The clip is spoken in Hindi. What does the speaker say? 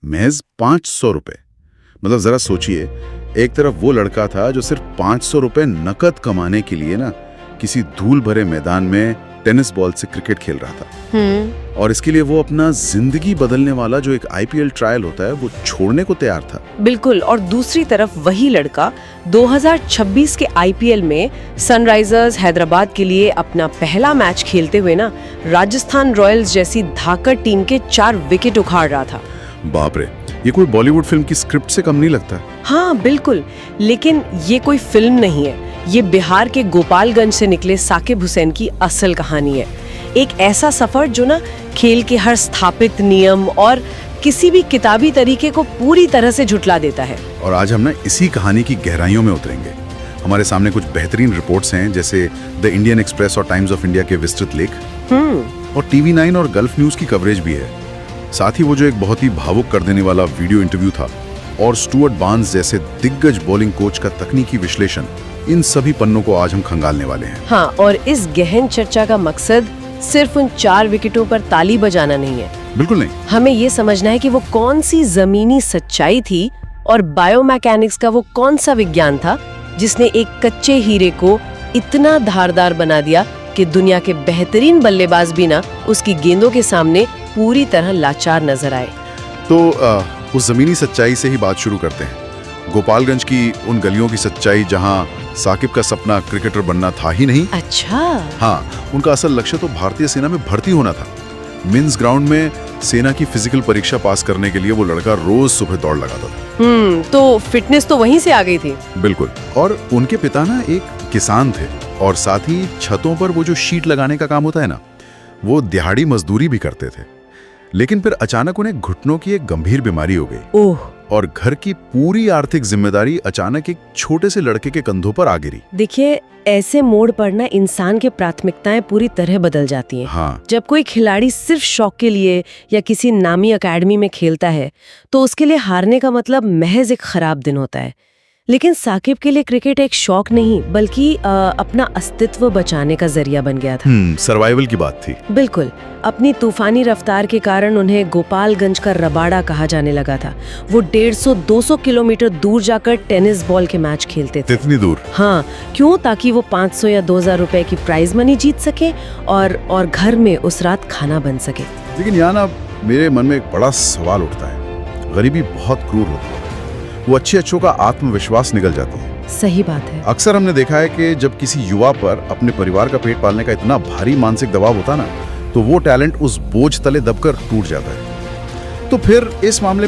महज 500 रुपए। मतलब जरा सोचिए, एक तरफ वो लड़का था जो सिर्फ 500 रुपए नकद कमाने के लिए ना किसी धूल भरे मैदान में टेनिस बॉल से क्रिकेट खेल रहा था, और इसके लिए वो अपना जिंदगी बदलने वाला जो एक आईपीएल ट्रायल होता है वो छोड़ने को तैयार था। बिल्कुल। और दूसरी तरफ वही लड़का 2026 के आईपीएल में सनराइजर्स हैदराबाद के लिए अपना पहला मैच खेलते हुए ना राजस्थान रॉयल्स जैसी धाकड़ टीम के 4 विकेट उखाड़ रहा था। बाप रे, ये कोई बॉलीवुड फिल्म की स्क्रिप्ट से कम नहीं लगता। हाँ बिल्कुल, लेकिन ये कोई फिल्म नहीं है, ये बिहार के गोपालगंज से निकले साकिब हुसैन की असल कहानी है। एक ऐसा सफर जो ना खेल के हर स्थापित नियम और किसी भी किताबी तरीके को पूरी तरह से झुटला देता है। और आज हम ना इसी कहानी की गहराइयों में उतरेंगे। हमारे सामने कुछ बेहतरीन रिपोर्ट्स हैं, जैसे द इंडियन एक्सप्रेस और टाइम्स ऑफ इंडिया के विस्तृत लेख, और टीवी 9 और गल्फ न्यूज की कवरेज भी है। साथ ही वो जो एक बहुत ही भावुक कर देने वाला वीडियो इंटरव्यू था, और स्टुअर्ट बार्न्स जैसे दिग्गज बॉलिंग कोच का तकनीकी विश्लेषण, इन सभी पन्नों को आज हम खंगालने वाले हैं। हाँ, और इस गहन चर्चा का मकसद सिर्फ उन 4 विकेटों पर ताली बजाना नहीं है। बिल्कुल नहीं। हमें ये समझना है कि वो कौन सी जमीनी सच्चाई थी और बायोमैकेनिक्स का वो कौन सा विज्ञान था जिसने एक कच्चे हीरे को इतना धारदार बना दिया कि दुनिया के बेहतरीन बल्लेबाज भी ना उसकी गेंदों के सामने पूरी तरह लाचार नजर आए। तो उस जमीनी सच्चाई से ही बात शुरू करते हैं। गोपालगंज की उन गलियों की सच्चाई जहां साकिब का सपना क्रिकेटर बनना था ही नहीं। अच्छा। हाँ, उनका असल लक्ष्य तो भारतीय सेना में भर्ती होना था। मिन्स ग्राउंड में सेना की फिजिकल परीक्षा पास करने के लिए वो लड़का रोज सुबह दौड़ लगाता था। तो फिटनेस तो वहीं से आ गई थी। बिल्कुल। और उनके पिता ना एक किसान थे, और साथ ही छतों पर वो जो शीट लगाने का काम होता है ना, वो दिहाड़ी मजदूरी भी करते थे। लेकिन फिर अचानक उन्हें घुटनों की एक गंभीर बीमारी हो गई। ओह। और घर की पूरी आर्थिक जिम्मेदारी अचानक एक छोटे से लड़के के कंधों पर आ गिरी। देखिए, ऐसे मोड़ पर ना इंसान की प्राथमिकताएं पूरी तरह बदल जाती हैं। हाँ। जब कोई खिलाड़ी सिर्फ शौक के लिए या किसी नामी एकेडमी में खेलता है तो उसके लिए हारने का मतलब महज एक खराब दिन होता है। लेकिन साकिब के लिए क्रिकेट एक शौक नहीं बल्कि अपना अस्तित्व बचाने का जरिया बन गया था। सर्वाइवल की बात थी। बिल्कुल। अपनी तूफानी रफ्तार के कारण उन्हें गोपालगंज का रबाड़ा कहा जाने लगा था। वो 150-200 किलोमीटर दूर जाकर टेनिस बॉल के मैच खेलते थे। इतनी दूर? हाँ। क्यों? ताकि वो 500 या 2000 रुपए की प्राइज मनी जीत सके और घर में उस रात खाना बन सके। लेकिन यहाँ ना मेरे मन में एक बड़ा सवाल उठता है। गरीबी बहुत क्रूर होती है, वो अच्छों का आत्मविश्वास निकल जाती है। सही बात है। अक्सर हमने देखा है कि जब किसी युवा पर अपने परिवार का पेट पालने का इतना भारी मानसिक दबाव होता ना, तो वो टैलेंट उस बोझ तले दबकर टूट जाता है। तो फिर इस मामले